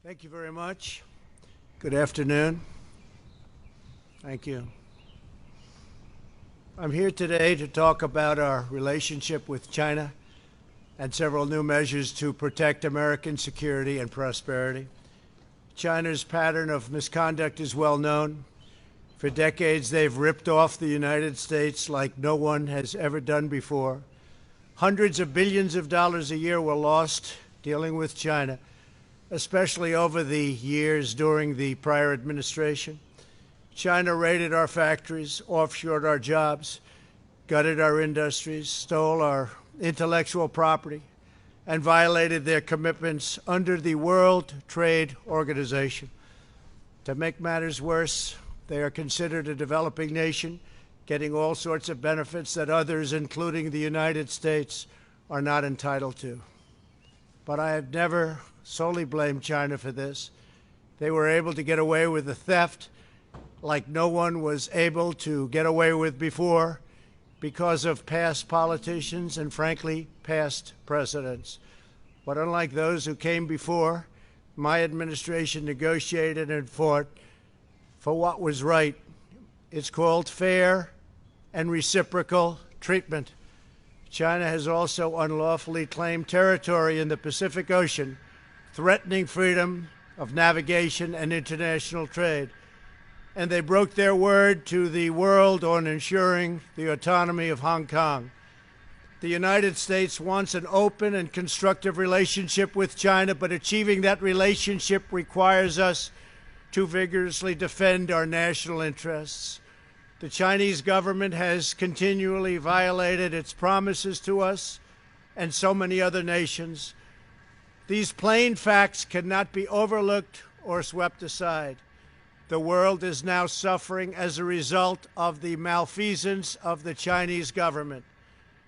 Thank you very much. Good afternoon. Thank you. I'm here today to talk about our relationship with China and several new measures to protect American security and prosperity. China's pattern of misconduct is well known. For decades, they've ripped off the United States like no one has ever done before. Hundreds of billions of dollars a year were lost dealing with China, especially over the years during the prior administration. China raided our factories, offshored our jobs, gutted our industries, stole our intellectual property, and violated their commitments under the World Trade Organization. To make matters worse, they are considered a developing nation, getting all sorts of benefits that others, including the United States, are not entitled to. But I have never solely blamed China for this. They were able to get away with the theft like no one was able to get away with before because of past politicians and, frankly, past presidents. But unlike those who came before, my administration negotiated and fought for what was right. It's called fair and reciprocal treatment. China has also unlawfully claimed territory in the Pacific Ocean, threatening freedom of navigation and international trade. And they broke their word to the world on ensuring the autonomy of Hong Kong. The United States wants an open and constructive relationship with China, but achieving that relationship requires us to vigorously defend our national interests. The Chinese government has continually violated its promises to us and so many other nations. These plain facts cannot be overlooked or swept aside. The world is now suffering as a result of the malfeasance of the Chinese government.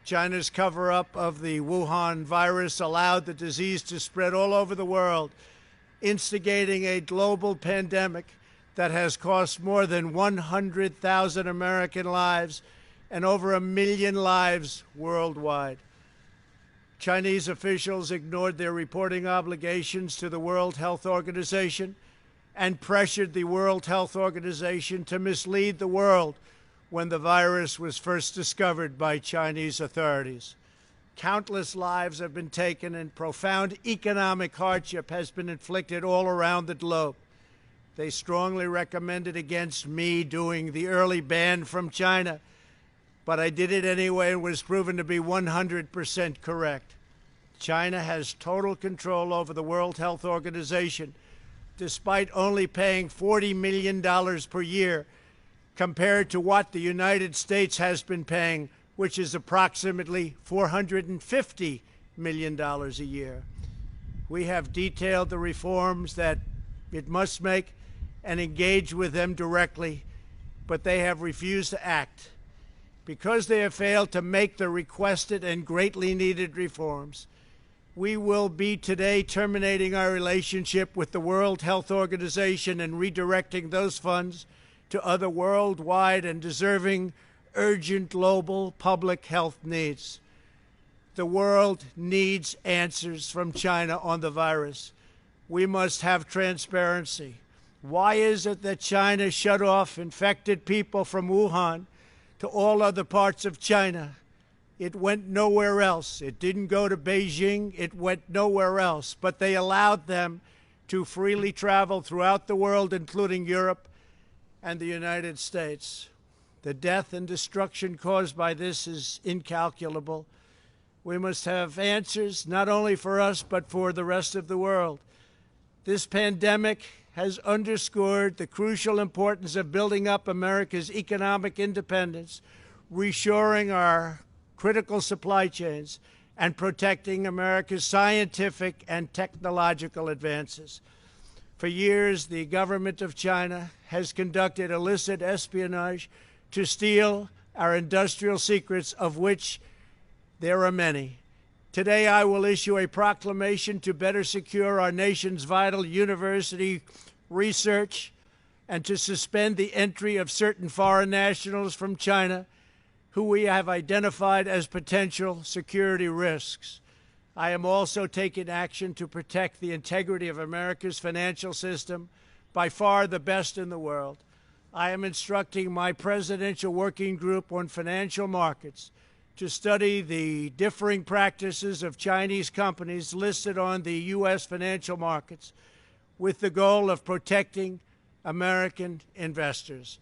China's cover-up of the Wuhan virus allowed the disease to spread all over the world, instigating a global pandemic that has cost more than 100,000 American lives and over 1 million lives worldwide. Chinese officials ignored their reporting obligations to the World Health Organization and pressured the World Health Organization to mislead the world when the virus was first discovered by Chinese authorities. Countless lives have been taken and profound economic hardship has been inflicted all around the globe. They strongly recommended against me doing the early ban from China, but I did it anyway and was proven to be 100% correct. China has total control over the World Health Organization, despite only paying $40 million per year compared to what the United States has been paying, which is approximately $450 million a year. We have detailed the reforms that it must make and engage with them directly, but they have refused to act. Because they have failed to make the requested and greatly needed reforms, we will be today terminating our relationship with the World Health Organization and redirecting those funds to other worldwide and deserving urgent global public health needs. The world needs answers from China on the virus. We must have transparency. Why is it that China shut off infected people from Wuhan to all other parts of China? It went nowhere else. It didn't go to Beijing. It went nowhere else. But they allowed them to freely travel throughout the world, including Europe and the United States. The death and destruction caused by this is incalculable. We must have answers, not only for us, but for the rest of the world. This pandemic has underscored the crucial importance of building up America's economic independence, reshoring our critical supply chains, and protecting America's scientific and technological advances. For years, the government of China has conducted illicit espionage to steal our industrial secrets, of which there are many. Today, I will issue a proclamation to better secure our nation's vital university research and to suspend the entry of certain foreign nationals from China who we have identified as potential security risks. I am also taking action to protect the integrity of America's financial system, by far the best in the world. I am instructing my presidential working group on financial markets to study the differing practices of Chinese companies listed on the U.S. financial markets with the goal of protecting American investors.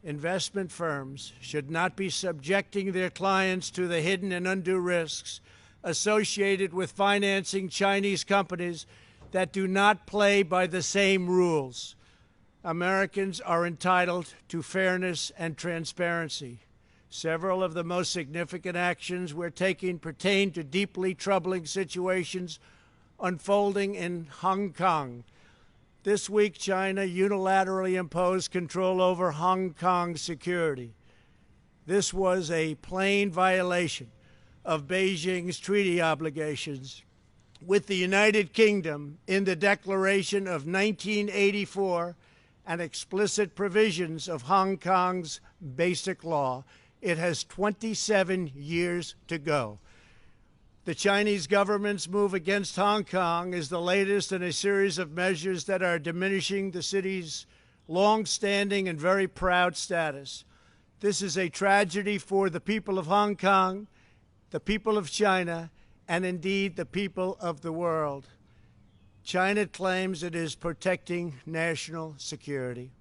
Investment firms should not be subjecting their clients to the hidden and undue risks associated with financing Chinese companies that do not play by the same rules. Americans are entitled to fairness and transparency. Several of the most significant actions we're taking pertain to deeply troubling situations unfolding in Hong Kong. This week, China unilaterally imposed control over Hong Kong's security. This was a plain violation of Beijing's treaty obligations with the United Kingdom in the Declaration of 1984 and explicit provisions of Hong Kong's Basic Law. It has 27 years to go. The Chinese government's move against Hong Kong is the latest in a series of measures that are diminishing the city's long-standing and very proud status. This is a tragedy for the people of Hong Kong, the people of China, and indeed the people of the world. China claims it is protecting national security.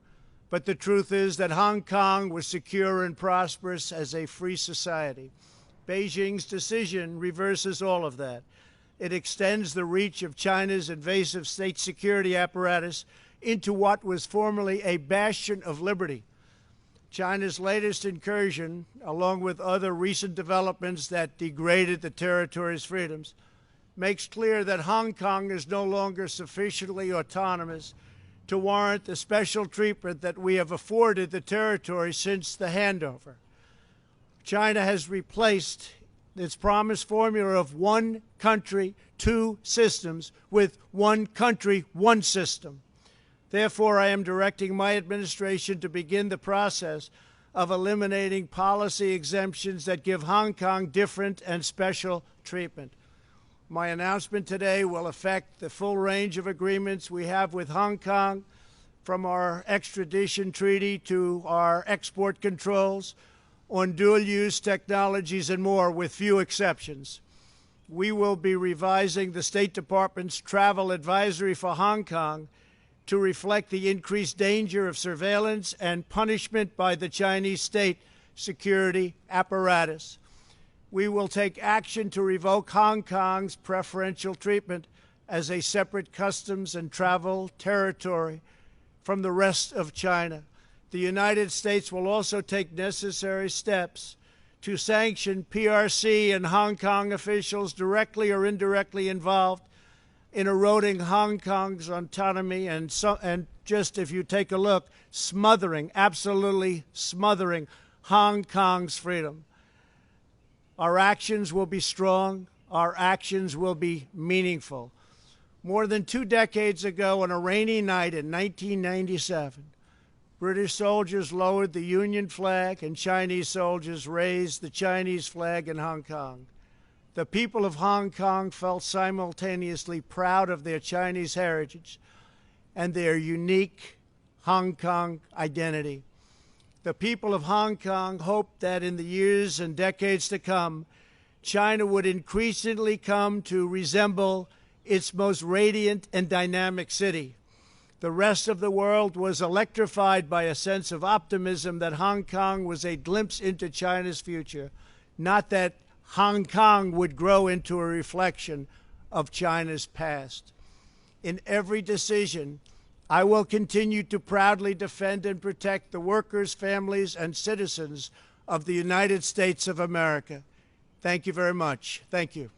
But the truth is that Hong Kong was secure and prosperous as a free society. Beijing's decision reverses all of that. It extends the reach of China's invasive state security apparatus into what was formerly a bastion of liberty. China's latest incursion, along with other recent developments that degraded the territory's freedoms, makes clear that Hong Kong is no longer sufficiently autonomous to warrant the special treatment that we have afforded the territory since the handover. China has replaced its promised formula of one country, two systems with one country, one system. Therefore, I am directing my administration to begin the process of eliminating policy exemptions that give Hong Kong different and special treatment. My announcement today will affect the full range of agreements we have with Hong Kong, from our extradition treaty to our export controls on dual-use technologies and more, with few exceptions. We will be revising the State Department's travel advisory for Hong Kong to reflect the increased danger of surveillance and punishment by the Chinese state security apparatus. We will take action to revoke Hong Kong's preferential treatment as a separate customs and travel territory from the rest of China. The United States will also take necessary steps to sanction PRC and Hong Kong officials directly or indirectly involved in eroding Hong Kong's autonomy and just, if you take a look, absolutely smothering Hong Kong's freedom. Our actions will be strong. Our actions will be meaningful. More than 2 decades ago, on a rainy night in 1997, British soldiers lowered the Union flag and Chinese soldiers raised the Chinese flag in Hong Kong. The people of Hong Kong felt simultaneously proud of their Chinese heritage and their unique Hong Kong identity. The people of Hong Kong hoped that in the years and decades to come, China would increasingly come to resemble its most radiant and dynamic city. The rest of the world was electrified by a sense of optimism that Hong Kong was a glimpse into China's future, not that Hong Kong would grow into a reflection of China's past. In every decision, I will continue to proudly defend and protect the workers, families, and citizens of the United States of America. Thank you very much. Thank you.